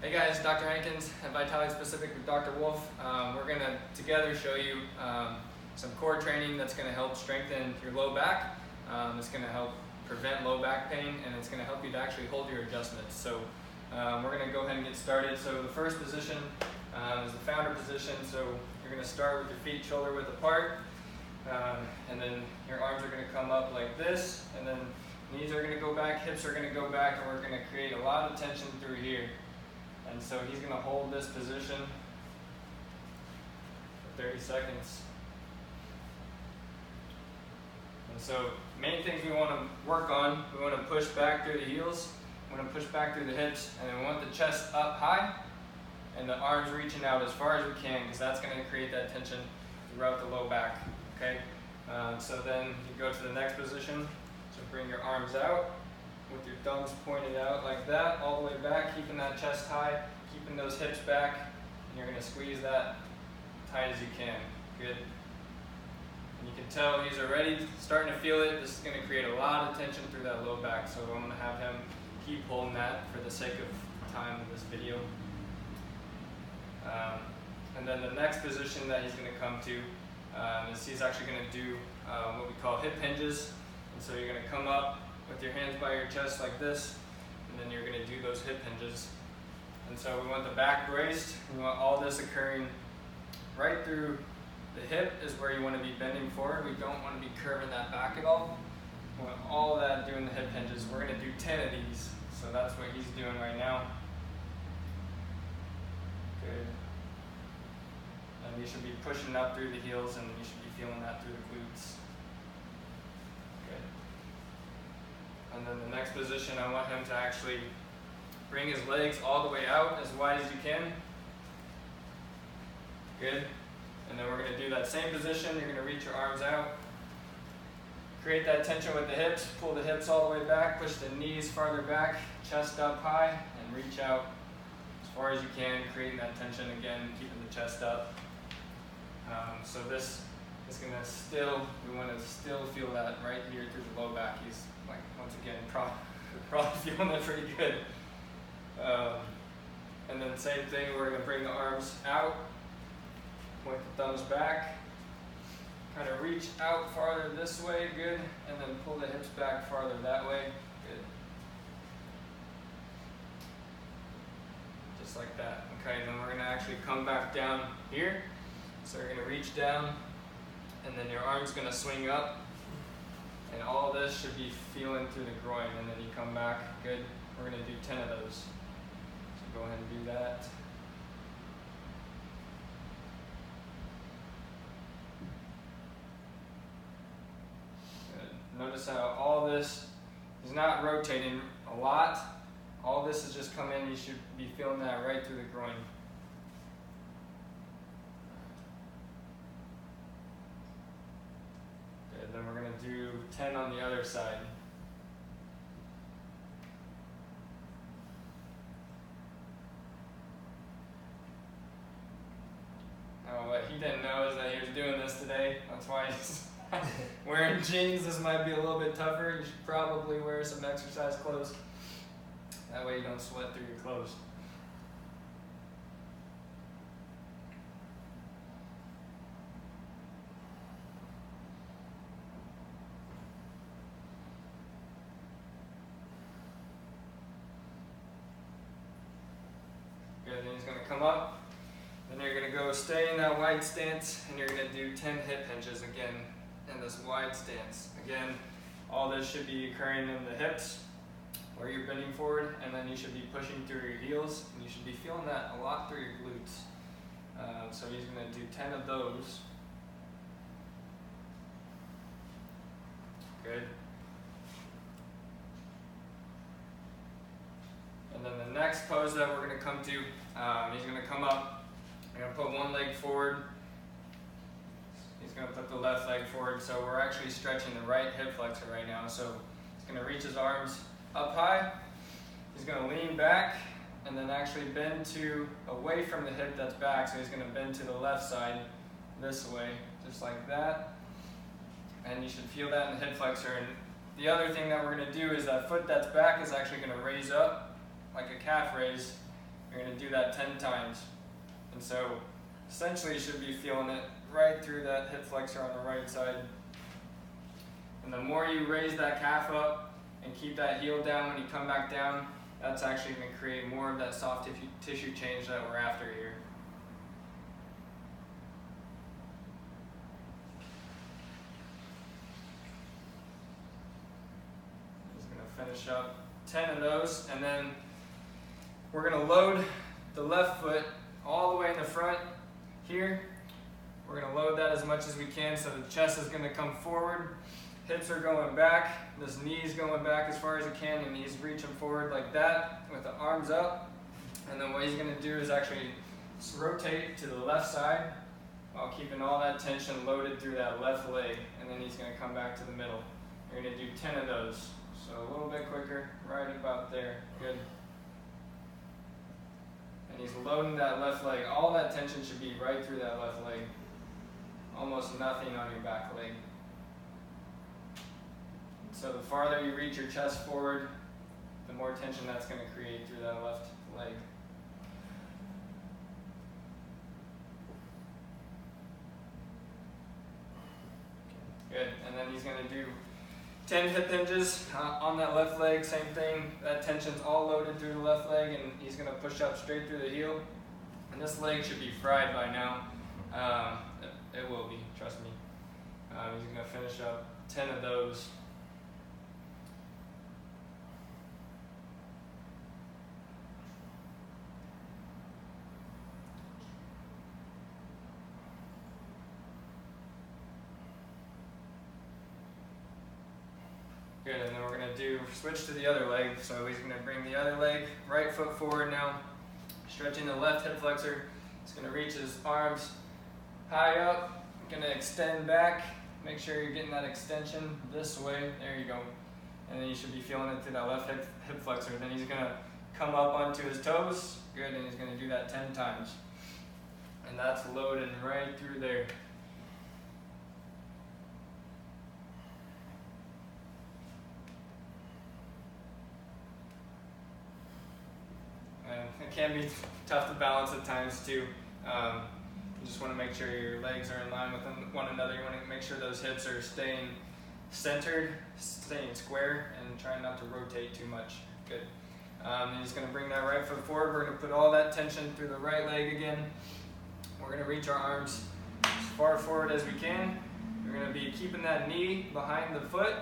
Hey guys, Dr. Hankins at Vitality Specific with Dr. Wolf. We're going to together show you some core training that's going to help strengthen your low back. It's going to help prevent low back pain, and it's going to help you to actually hold your adjustments. So we're going to go ahead and get started. So the first position is the founder position. So you're going to start with your feet shoulder width apart, and then your arms are going to come up like this, and then knees are going to go back, hips are going to go back, and we're going to create a lot of tension through here. And so he's going to hold this position for 30 seconds. And so main things we want to work on, we want to push back through the heels, we want to push back through the hips, and then we want the chest up high and the arms reaching out as far as we can, because that's going to create that tension throughout the low back. Okay. So then you go to the next position. So bring your arms out with your thumbs pointed out like that, all the way back, keeping that chest high, keeping those hips back, and you're going to squeeze that tight as you can. Good. And you can tell he's already starting to feel it. This is going to create a lot of tension through that low back, so I'm going to have him keep holding that for the sake of time of this video. And then the next position that he's going to come to is he's actually going to do what we call hip hinges. And so you're going to come up with your hands by your chest like this, and then you're going to do those hip hinges. And so we want the back braced. We want all this occurring right through the hip is where you want to be bending forward. We don't want to be curving that back at all. We want all that doing the hip hinges. We're going to do 10 of these. So that's what he's doing right now. Good. And you should be pushing up through the heels, and you should be feeling that through the glutes. Good. And then the next position, I want him to actually bring his legs all the way out as wide as you can. Good. And then we're going to do that same position. You're going to reach your arms out. Create that tension with the hips. Pull the hips all the way back. Push the knees farther back. Chest up high. And reach out as far as you can. Creating that tension again, keeping the chest up. So this is going to still, we want to still feel that right here through the low back. He's like, once again, probably feeling that pretty good. And then same thing, we're going to bring the arms out, point the thumbs back, kind of reach out farther this way, good, and then pull the hips back farther that way, good. Just like that. Okay, then we're going to actually come back down here. So you're going to reach down, and then your arm's going to swing up, and all this should be feeling through the groin, and then you come back, good. We're going to do 10 of those. So go ahead and do that. Good. Notice how all this is not rotating a lot. All this is just coming in. You should be feeling that right through the groin. Then we're going to do 10 on the other side. Now what he didn't know is that he was doing this today. That's why he's wearing jeans. This might be a little bit tougher. You should probably wear some exercise clothes. That way you don't sweat through your clothes. Good, then he's going to come up, then you're going to go stay in that wide stance, and you're going to do 10 hip hinges again in this wide stance. Again, all this should be occurring in the hips where you're bending forward, and then you should be pushing through your heels, and you should be feeling that a lot through your glutes. So he's going to do 10 of those. Good. And then the next pose that we're going to come to, he's going to come up, we're going to put one leg forward, he's going to put the left leg forward, so we're actually stretching the right hip flexor right now. So he's going to reach his arms up high, he's going to lean back, and then actually bend to away from the hip that's back, so he's going to bend to the left side this way, just like that, and you should feel that in the hip flexor. And the other thing that we're going to do is that foot that's back is actually going to raise up like a calf raise, You're going to do that 10 times. And so essentially you should be feeling it right through that hip flexor on the right side. And the more you raise that calf up and keep that heel down when you come back down, that's actually going to create more of that soft tissue change that we're after here. Just going to finish up 10 of those, and then we're going to load the left foot all the way in the front here. We're going to load that as much as we can, so the chest is going to come forward, hips are going back, this knee's going back as far as it can, and he's reaching forward like that with the arms up. And then what he's going to do is actually rotate to the left side while keeping all that tension loaded through that left leg, and then he's going to come back to the middle. You're going to do 10 of those, so a little bit quicker, right about there. Good. And he's loading that left leg. All that tension should be right through that left leg. Almost nothing on your back leg. So the farther you reach your chest forward, the more tension that's going to create through that left leg. Good. And then he's going to do 10 hip hinges on that left leg, same thing. That tension's all loaded through the left leg, and he's going to push up straight through the heel. And this leg should be fried by now. It will be, trust me. He's going to finish up 10 of those. Good, and then we're going to switch to the other leg. So he's going to bring the other leg, right foot forward now, stretching the left hip flexor. He's going to reach his arms high up, going to extend back. Make sure you're getting that extension this way. There you go. And then you should be feeling it through that left hip flexor. Then he's going to come up onto his toes. Good, and he's going to do that 10 times. And that's loading right through there. And it can be tough to balance at times too. You just want to make sure your legs are in line with one another. You want to make sure those hips are staying centered, staying square, and trying not to rotate too much. Good. He's going to bring that right foot forward. We're going to put all that tension through the right leg again. We're going to reach our arms as far forward as we can. We're going to be keeping that knee behind the foot,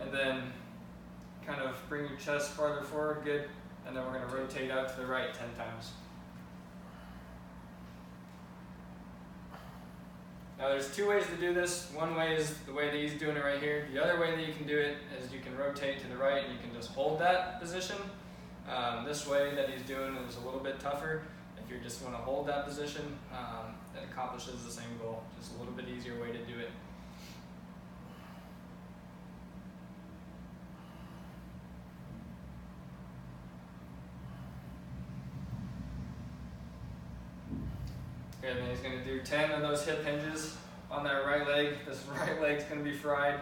and then kind of bring your chest farther forward. Good. And then we're going to rotate out to the right 10 times. Now there's two ways to do this. One way is the way that he's doing it right here. The other way that you can do it is you can rotate to the right and you can just hold that position. This way that he's doing is a little bit tougher. If you just want to hold that position, that accomplishes the same goal. Just a little bit easier way to do it. Good, and then he's going to do 10 of those hip hinges on that right leg. This right leg's going to be fried.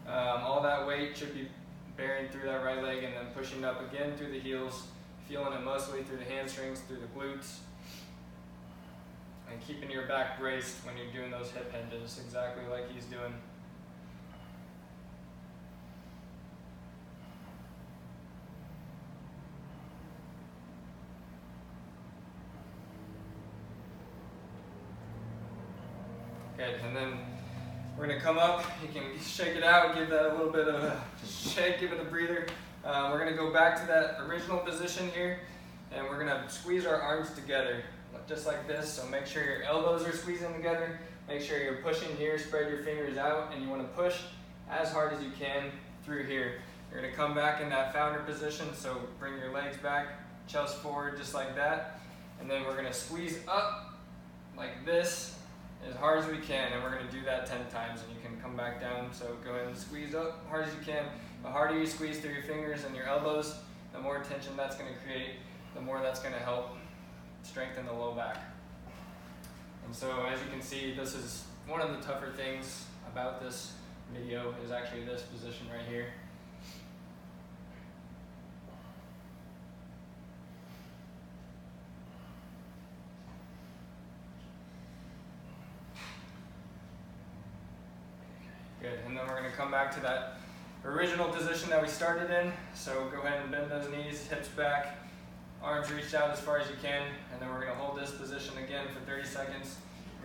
All that weight should be bearing through that right leg and then pushing up again through the heels, feeling it mostly through the hamstrings, through the glutes, and keeping your back braced when you're doing those hip hinges, exactly like he's doing. Good, and then we're going to come up. You can shake it out, give that a little bit of a shake, give it a breather. We're going to go back to that original position here, and we're going to squeeze our arms together, just like this. So make sure your elbows are squeezing together. Make sure you're pushing here, spread your fingers out, and you want to push as hard as you can through here. You're going to come back in that founder position, so bring your legs back, chest forward, just like that. And then we're going to squeeze up like this, as hard as we can, and we're going to do that 10 times, and you can come back down. So go ahead and squeeze up as hard as you can. The harder you squeeze through your fingers and your elbows, the more tension that's going to create, the more that's going to help strengthen the low back. And so as you can see, this is one of the tougher things about this video is actually this position right here. and then we're gonna come back to that original position that we started in. So go ahead and bend those knees, hips back, arms reached out as far as you can, and then we're gonna hold this position again for 30 seconds.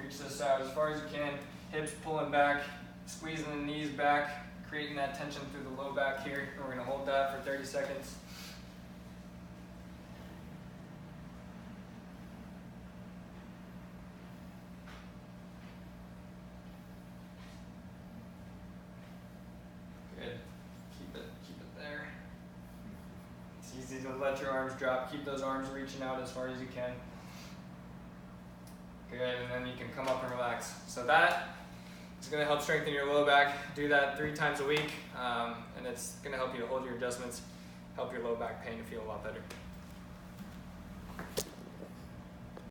Reach this out as far as you can, hips pulling back, squeezing the knees back, creating that tension through the low back here. And we're gonna hold that for 30 seconds. Good. Keep it there. It's easy to let your arms drop. Keep those arms reaching out as far as you can. Good, and then you can come up and relax. So that is going to help strengthen your low back. Do that 3 times a week, and it's going to help you to hold your adjustments, help your low back pain to feel a lot better.